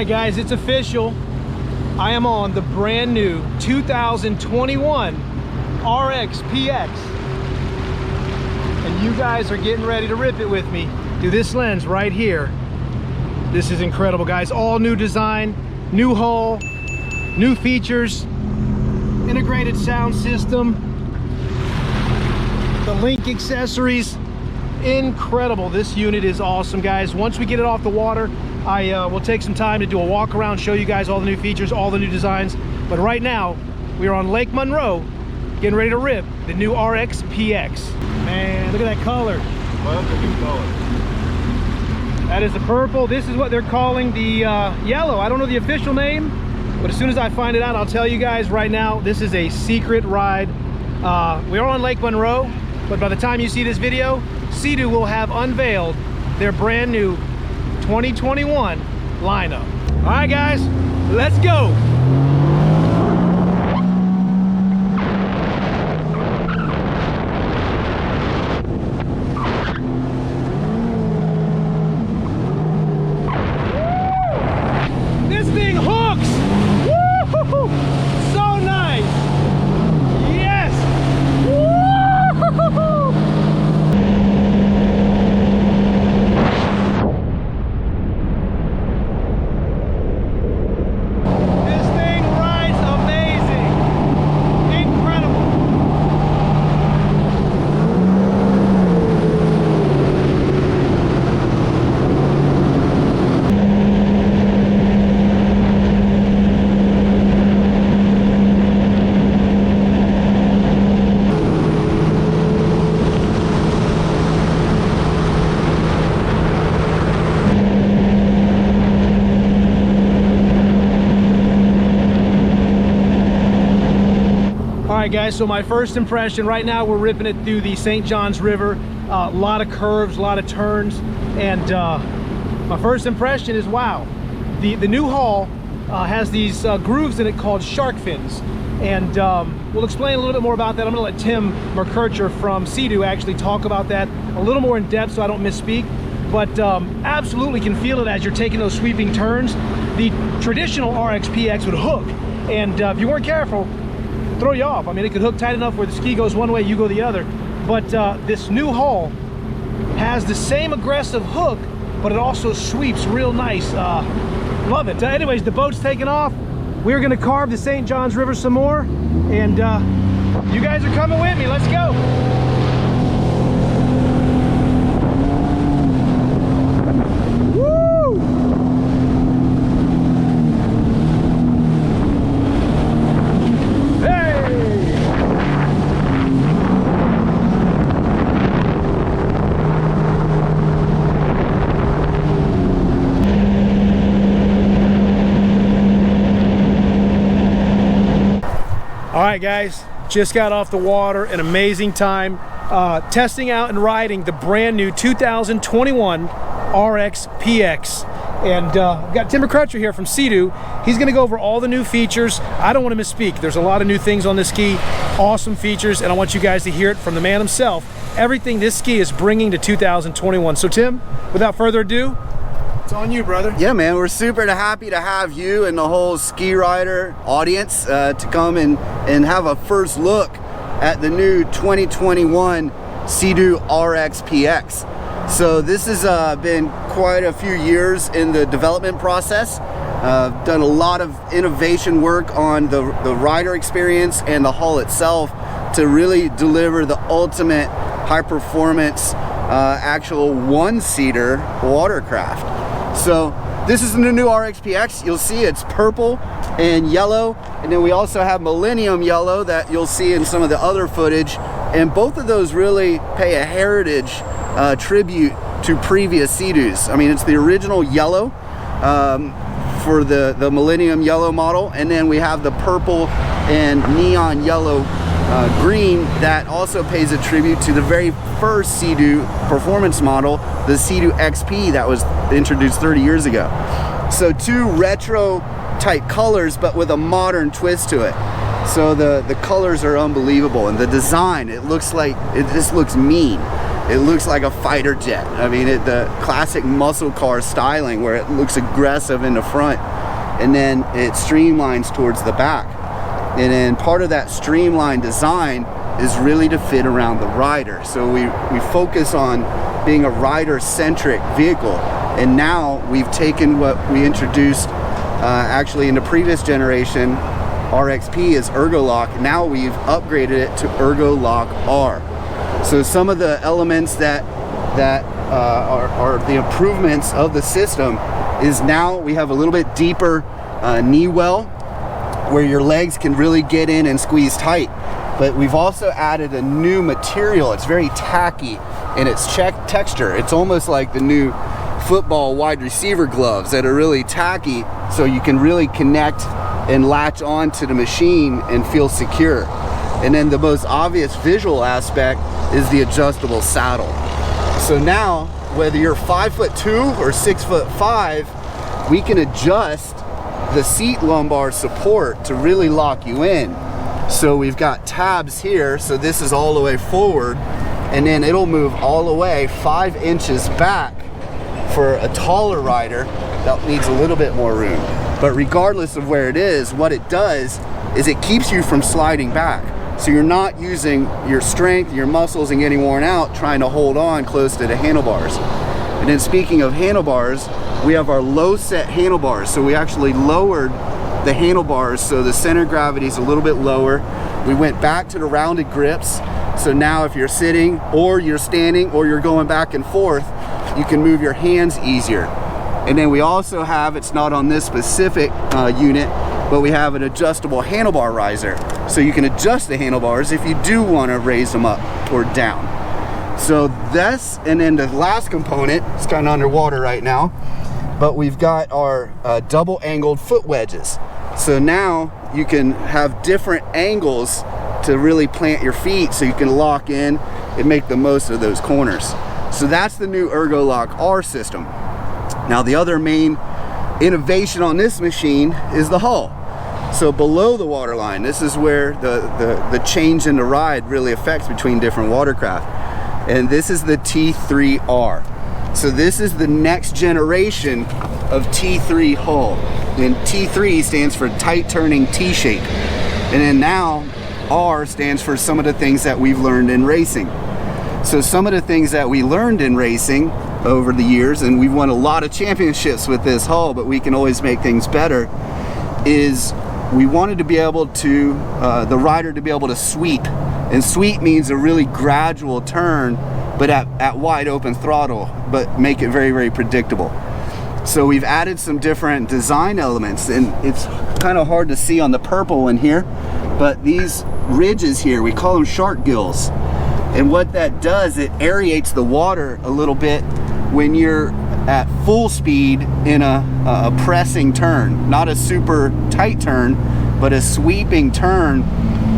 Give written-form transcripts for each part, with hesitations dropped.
right, guys, it's official. I am on the brand new 2021 RXPX. And you guys are getting ready to rip it with me through this lens right here. This is incredible, guys. All new design, new hull, new features, integrated sound system, the link accessories. Incredible. This unit is awesome, guys. Once we get it off the water, I will take some time to do a walk around, show you guys all the new features, all the new designs. But right now, we are on Lake Monroe, getting ready to rip the new RXPX. Man, look at that color. Love the new color. That is the purple. This is what they're calling the yellow. I don't know the official name, but as soon as I find it out, I'll tell you guys. Right now, this is a secret ride. We are on Lake Monroe, but by the time you see this video, Sea-Doo will have unveiled their brand new 2021 lineup. All right, guys, let's go. This thing hooks. Woo! So nice. Yes. Woo! All right, guys, so my first impression, right now we're ripping it through the St. Johns River. A lot of curves, a lot of turns, and my first impression is, wow. The new hull has these grooves in it called shark fins, and we'll explain a little bit more about that. I'm gonna let Tim Merkercher from Sea-Doo actually talk about that a little more in depth so I don't misspeak, but absolutely can feel it as you're taking those sweeping turns. The traditional RXPX would hook, and if you weren't careful, throw you off. I mean, it could hook tight enough where the ski goes one way, you go the other. But this new hull has the same aggressive hook, but it also sweeps real nice. Love it. Anyways, the boat's taking off. We're gonna carve the St. Johns River some more, and you guys are coming with me. Let's go. All right, guys, just got off the water, an amazing time testing out and riding the brand new 2021 RXPX. And I've got Tim Merkercher here from Sea-Doo. He's gonna go over all the new features. I don't want to misspeak. There's a lot of new things on this ski, awesome features, and I want you guys to hear it from the man himself. Everything this ski is bringing to 2021. So Tim, without further ado, it's on you, brother. Yeah, man, we're super happy to have you and the whole ski rider audience to come and have a first look at the new 2021 Sea-Doo RXPX. So this has been quite a few years in the development process. Done a lot of innovation work on the rider experience and the hull itself to really deliver the ultimate high performance actual one-seater watercraft. So this is the new RXPX. You'll see it's purple and yellow, and then we also have Millennium Yellow that you'll see in some of the other footage, and both of those really pay a heritage tribute to previous Sea-Doos. I mean, it's the original yellow for the Millennium Yellow model, and then we have the purple and neon yellow green that also pays a tribute to the very first Sea-Doo performance model, the Sea-Doo XP that was introduced 30 years ago. So two retro type colors, but with a modern twist to it. So the colors are unbelievable, and the design, it looks like, it just looks mean. it looks like a fighter jet. I mean, the classic muscle car styling where it looks aggressive in the front and then it streamlines towards the back. And then part of that streamlined design is really to fit around the rider. So we focus on being a rider-centric vehicle. And now we've taken what we introduced actually in the previous generation, RXP, is ErgoLock. Now we've upgraded it to ErgoLock R. So some of the elements that are the improvements of the system is now we have a little bit deeper knee well where your legs can really get in and squeeze tight. But we've also added a new material. It's very tacky in its texture. It's almost like the new football wide receiver gloves that are really tacky, so you can really connect and latch on to the machine and feel secure. And then the most obvious visual aspect is the adjustable saddle. So now, whether you're 5'2" or 6'5", we can adjust the seat lumbar support to really lock you in. So we've got tabs here, so this is all the way forward, and then it'll move all the way 5 inches back for a taller rider that needs a little bit more room. But regardless of where it is, what it does is it keeps you from sliding back. So you're not using your strength, your muscles, and getting worn out trying to hold on close to the handlebars. And then speaking of handlebars, we have our low set handlebars. So we actually lowered the handlebars so the center of gravity is a little bit lower. We went back to the rounded grips. So now if you're sitting or you're standing or you're going back and forth, you can move your hands easier. And then we also have, it's not on this specific unit, but we have an adjustable handlebar riser. So you can adjust the handlebars if you do want to raise them up or down. So this, and then the last component, it's kind of underwater right now, but we've got our double angled foot wedges. So now you can have different angles to really plant your feet so you can lock in and make the most of those corners. So that's the new ErgoLock R system. Now the other main innovation on this machine is the hull. So below the waterline, this is where the change in the ride really affects between different watercraft. And this is the T3R. So this is the next generation of T3 hull. And T3 stands for tight turning T-shape. And then now R stands for some of the things that we've learned in racing. So some of the things that we learned in racing over the years, and we've won a lot of championships with this hull, but we can always make things better, is we wanted to be able to, the rider to be able to sweep. And sweep means a really gradual turn, but at wide open throttle, but make it very, very predictable. So we've added some different design elements, and it's kind of hard to see on the purple one here, but these ridges here, we call them shark gills. And what that does, it aerates the water a little bit when you're at full speed in a pressing turn. Not a super tight turn, but a sweeping turn.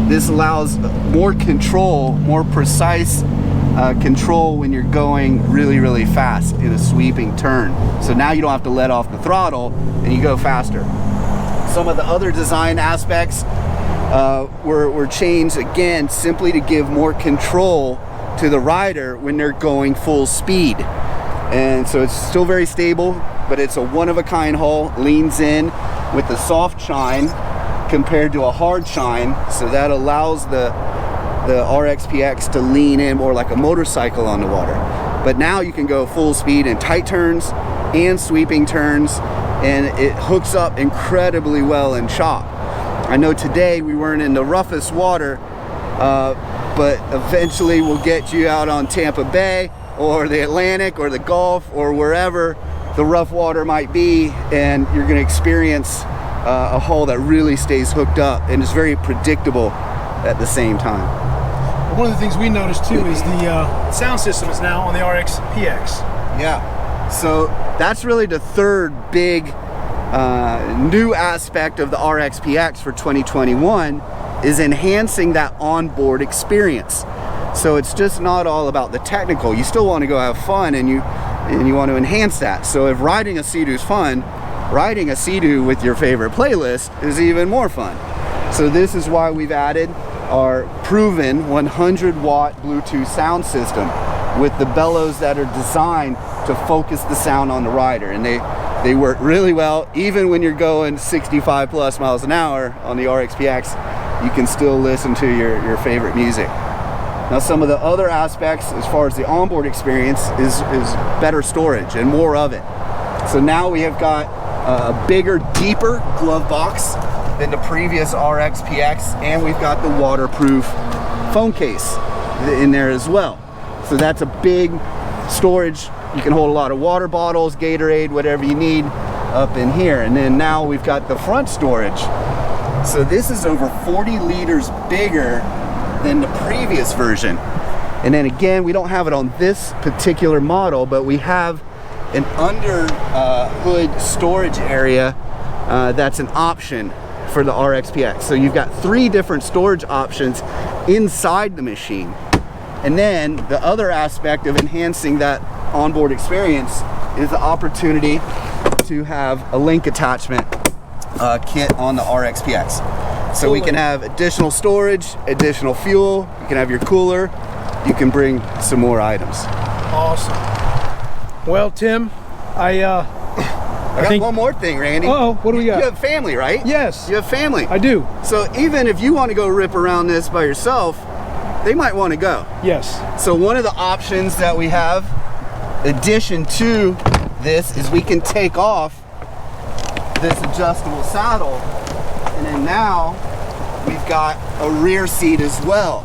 This allows more control, more precise control when you're going really, really fast in a sweeping turn. So now you don't have to let off the throttle and you go faster. Some of the other design aspects were changed again simply to give more control to the rider when they're going full speed. And so it's still very stable, but it's a one-of-a-kind hull, leans in with a soft shine compared to a hard shine, so that allows the RXPX to lean in more like a motorcycle on the water. But now you can go full speed in tight turns and sweeping turns, and it hooks up incredibly well in chop. I know today we weren't in the roughest water, but eventually we'll get you out on Tampa Bay or the Atlantic or the Gulf or wherever the rough water might be, and you're going to experience a hull that really stays hooked up and is very predictable at the same time. One of the things we noticed too is the sound system is now on the RXPX. Yeah, so that's really the third big new aspect of the RXPX for 2021, is enhancing that onboard experience. So it's just not all about the technical. You still want to go have fun, and you want to enhance that. So if riding a Sea-Doo is fun, riding a Sea-Doo with your favorite playlist is even more fun. So this is why we've added our proven 100-watt Bluetooth sound system. with the bellows that are designed to focus the sound on the rider, and they work really well. Even when you're going 65 plus miles an hour on the RXPX, you can still listen to your favorite music. Now, some of the other aspects as far as the onboard experience is better storage and more of it. So now we have got a bigger, deeper glove box than the previous RXPX, and we've got the waterproof phone case in there as well. So that's a big storage. You can hold a lot of water bottles, Gatorade, whatever you need up in here. And then now we've got the front storage. So this is over 40 liters bigger than the previous version. And then again, we don't have it on this particular model, but we have an under hood storage area that's an option for the RXPX. So you've got 3 different storage options inside the machine. And then the other aspect of enhancing that onboard experience is the opportunity to have a link attachment kit on the RXPX. So we can have additional storage, additional fuel, you can have your cooler, you can bring some more items. Awesome. Well, Tim, I got one more thing, Randy. Uh-oh, what do we got? You have family, right? Yes. You have family. I do. So even if you want to go rip around this by yourself, they might want to go. Yes. So one of the options that we have, addition to this, is we can take off this adjustable saddle, and then now we've got a rear seat as well.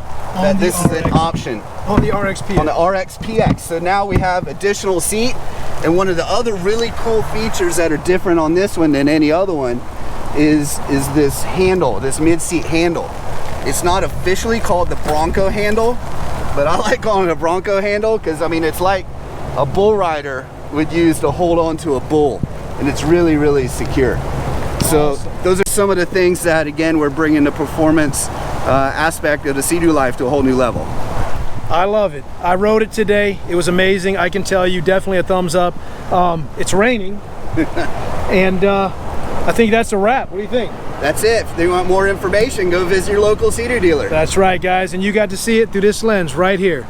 This is an option on the RXPX. On the RXPX. So now we have additional seat, and one of the other really cool features that are different on this one than any other one is this handle, this mid-seat handle. It's not officially called the Bronco handle, but I like calling it a Bronco handle because, I mean, it's like a bull rider would use to hold on to a bull, and it's really, really secure. So awesome. Those are some of the things that, again, we're bringing the performance aspect of the Sea-Doo life to a whole new level. I love it. I rode it today. It was amazing. I can tell you, definitely a thumbs up. It's raining, and I think that's a wrap. What do you think? That's it. If you want more information, go visit your local Sea-Doo dealer. That's right, guys, and you got to see it through this lens right here.